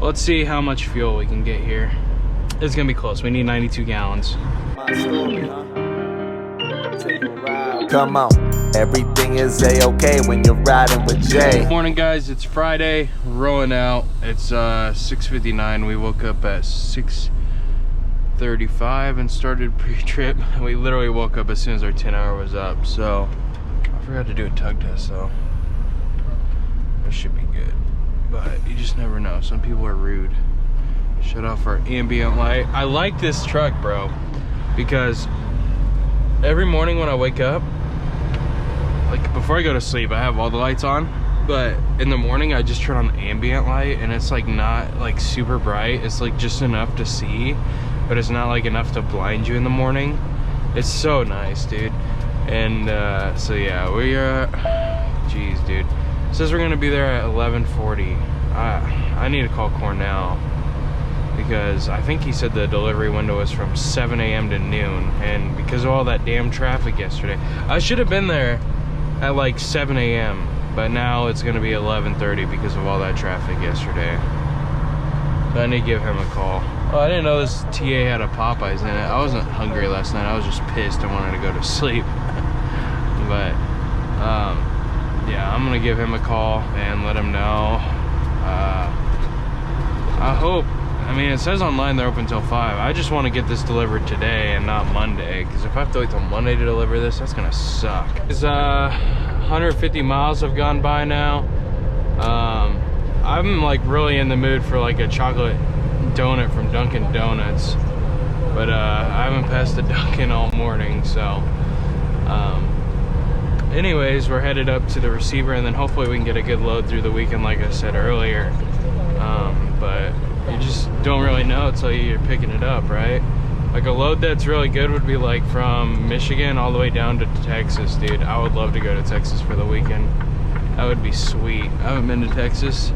Let's see how much fuel we can get here. It's gonna be close. We need 92 gallons. My story, huh? Take a ride. Come on, everything is a-okay when you're riding with Jay. Good morning, guys. It's Friday. We're rolling out. It's 6:59. We woke up at 6:35 and started pre-trip. We literally woke up as soon as our 10-hour was up. So I forgot to do a tug test, though. It should be good, but you just never know. Some people are rude. Shut off our ambient light. I like this truck, bro, because every morning when I wake up, like before I go to sleep, I have all the lights on, but in the morning I just turn on the ambient light, and it's like not like super bright. It's like just enough to see, but it's not like enough to blind you in the morning. It's so nice, dude. And so yeah, we are, geez, dude. It says we're gonna be there at 11:40. I need to call Cornell, because I think he said the delivery window was from 7 a.m. to noon, and because of all that damn traffic yesterday, I should have been there at like 7 a.m. but now it's gonna be 11:30 because of all that traffic yesterday. So I need to give him a call. Oh, I didn't know this TA had a Popeyes in it. I wasn't hungry last night. I was just pissed. I wanted to go to sleep. But yeah, I'm gonna give him a call and let him know. I hope, I mean, it says online they're open till 5. I just want to get this delivered today and not Monday, because if I have to wait till Monday to deliver this, that's gonna suck. It's 150 miles have gone by now. I'm like really in the mood for like a chocolate donut from Dunkin' Donuts, but I haven't passed the Dunkin' all morning, so anyways, we're headed up to the receiver, and then hopefully we can get a good load through the weekend, like I said earlier. But you just don't really know until you're picking it up, right? Like a load that's really good would be like from Michigan all the way down to Texas, dude. I would love to go to Texas for the weekend. That would be sweet. I haven't been to Texas.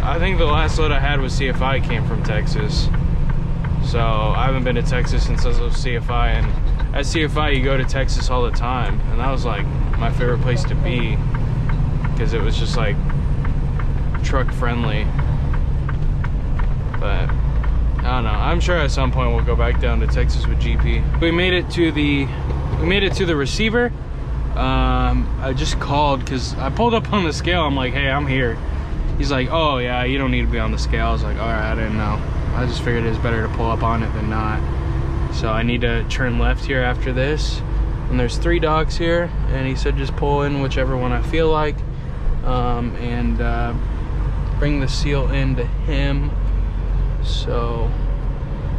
I think the last load I had was CFI, came from Texas. So I haven't been to Texas since I was with CFI, and at CFI you go to Texas all the time, and that was like my favorite place to be, because it was just like truck friendly. But I don't know, I'm sure at some point we'll go back down to Texas with GP. We made it to the receiver. I just called because I pulled up on the scale. I'm like, hey, I'm here. He's like, oh yeah, you don't need to be on the scale. I was like, all right, I didn't know. I just figured it was better to pull up on it than not. So I need to turn left here after this, and there's 3 docks here, and he said just pull in whichever one I feel like, and bring the seal into him. So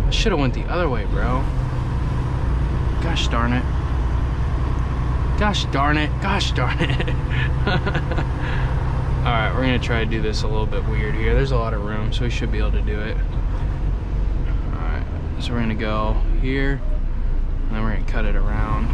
I should have went the other way, bro. Gosh darn it. Gosh darn it. Gosh darn it. Alright, we're gonna try to do this a little bit weird here. There's a lot of room, so we should be able to do it. Alright, so we're gonna go here, and then we're gonna cut it around.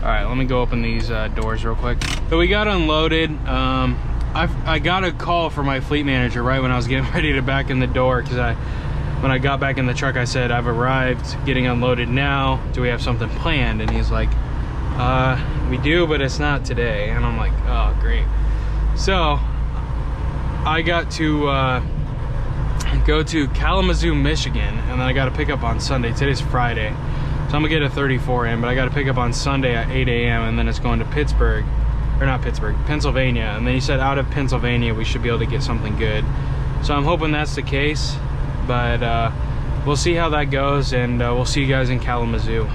Alright, let me go open these doors real quick. So we got unloaded. I got a call from my fleet manager right when I was getting ready to back in the door, because when I got back in the truck, I said, I've arrived, getting unloaded now. Do we have something planned? And he's like, we do, but it's not today. And I'm like, oh, great. So I got to go to Kalamazoo, Michigan, and then I got to pick up on Sunday. Today's Friday. So I'm gonna get a 34 in, but I gotta pick up on Sunday at 8 a.m. and then it's going to Pittsburgh, or not Pittsburgh, Pennsylvania. And then he said out of Pennsylvania we should be able to get something good. So I'm hoping that's the case, but we'll see how that goes, and we'll see you guys in Kalamazoo.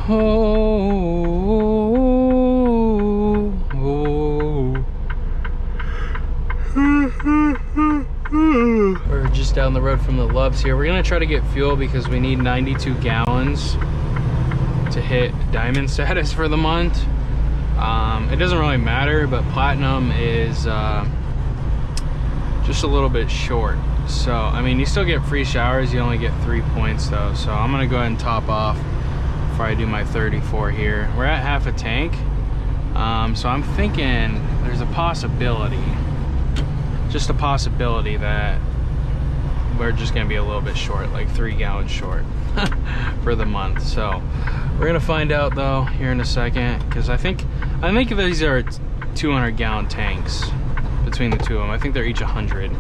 We're just down the road from the Loves here. We're gonna try to get fuel because we need 92 gallons to hit diamond status for the month. It doesn't really matter, but platinum is just a little bit short. So I mean, you still get free showers, you only get 3 points though. So I'm gonna go ahead and top off before I do my 34 here. We're at half a tank, so I'm thinking there's a possibility, just a possibility, that we're just gonna be a little bit short, like 3 gallons short for the month. So we're gonna find out though here in a second, because I think these are 200 gallon tanks between the two of them. I think they're each 100,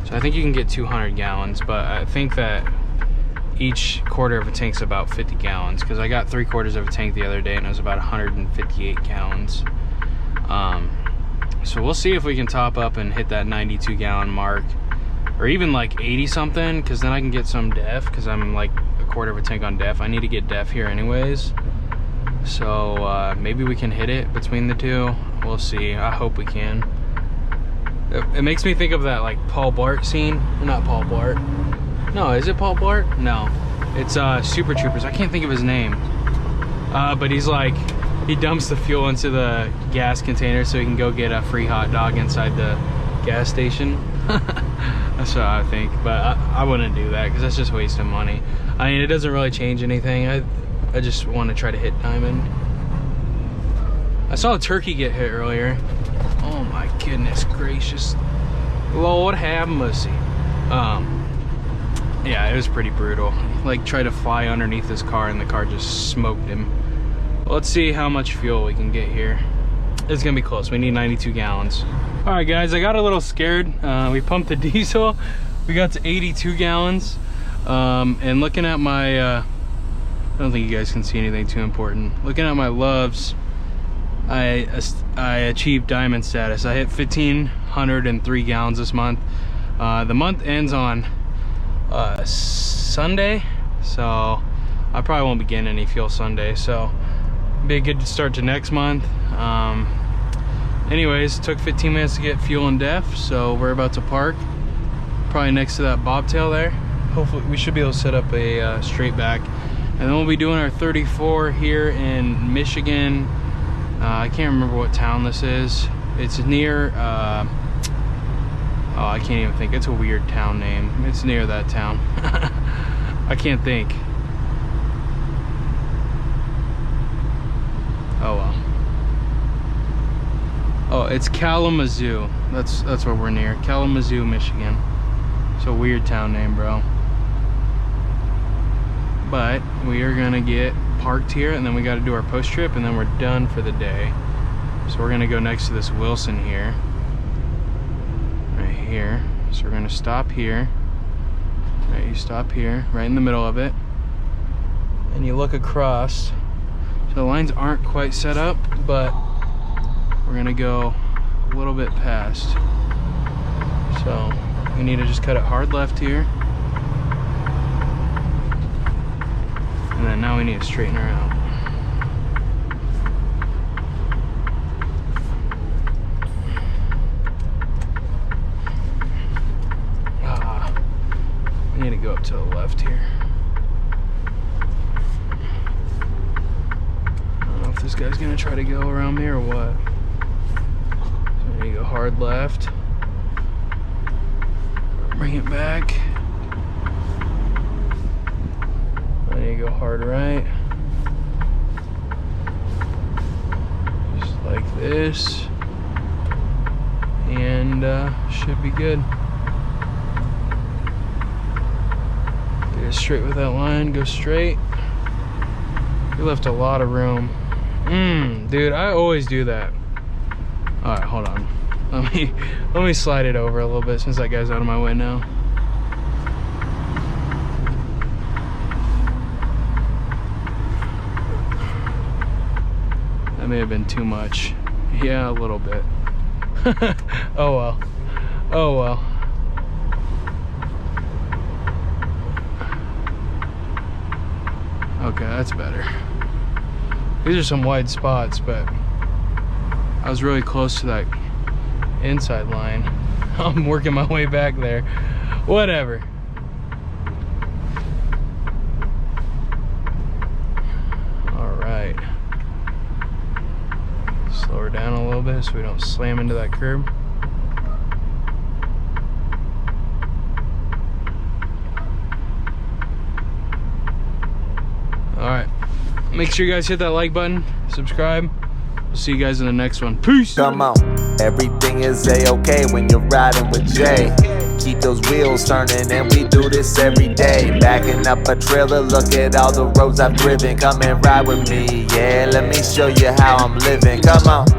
so I think you can get 200 gallons, but I think that each quarter of a tank's about 50 gallons, because I got 3/4 of a tank the other day and it was about 158 gallons. So we'll see if we can top up and hit that 92 gallon mark, or even like 80 something, because then I can get some DEF, because I'm like 1/4 of a tank on DEF. I need to get DEF here anyways, so maybe we can hit it between the two. We'll see. I hope we can. It makes me think of that like Paul Blart scene. Not Paul Blart. No, is it Paul Blart? No, it's Super Troopers. I can't think of his name, but he's like, he dumps the fuel into the gas container so he can go get a free hot dog inside the gas station. That's what I think, but I wouldn't do that, because that's just wasting money. I mean, it doesn't really change anything. I just want to try to hit diamond. I saw a turkey get hit earlier. Oh my goodness gracious, Lord have mercy. Yeah, it was pretty brutal. Like, tried to fly underneath his car and the car just smoked him. Let's see how much fuel we can get here. It's gonna be close. We need 92 gallons. All right, guys, I got a little scared. We pumped the diesel. We got to 82 gallons. And looking at my, I don't think you guys can see anything too important. Looking at my loves, I achieved diamond status. I hit 1,503 gallons this month. The month ends on Sunday, so I probably won't be getting any fuel Sunday, so be a good start to next month. Anyways, it took 15 minutes to get fuel and DEF, so we're about to park probably next to that bobtail there. Hopefully we should be able to set up a straight back, and then we'll be doing our 34 here in Michigan. I can't remember what town this is. It's near oh, I can't even think. It's a weird town name. It's near that town. I can't think. Oh well. Oh, it's Kalamazoo. That's where we're near. Kalamazoo, Michigan. It's a weird town name, bro. But we are gonna get parked here, and then we got to do our post trip, and then we're done for the day. So we're gonna go next to this Wilson here. Right here. So we're gonna stop here. Right, you stop here, right in the middle of it, and you look across. So the lines aren't quite set up, but we're gonna go a little bit past. So we need to just cut it hard left here, and then now we need to straighten her out. We need to go up to the left here. I don't know if this guy's gonna try to go around me or what. So we need to go hard left. Bring it back. I need to go hard right. Just like this. And should be good. Get it straight with that line, go straight. We left a lot of room. Dude, I always do that. Alright, hold on. Let me slide it over a little bit since that guy's out of my way now. That may have been too much. Yeah, a little bit. Oh well. Oh well. Okay, that's better. These are some wide spots, but I was really close to that inside line. I'm working my way back there. Whatever. All right. Slow her down a little bit so we don't slam into that curb. Alright, make sure you guys hit that like button, subscribe. We'll see you guys in the next one. Peace! Come on, everything is a-okay when you're riding with Jay. keep those wheels turning, and we do this every day. Backing up a trailer, look at all the roads I've driven. Come and ride with me, yeah, let me show you how I'm living. Come on.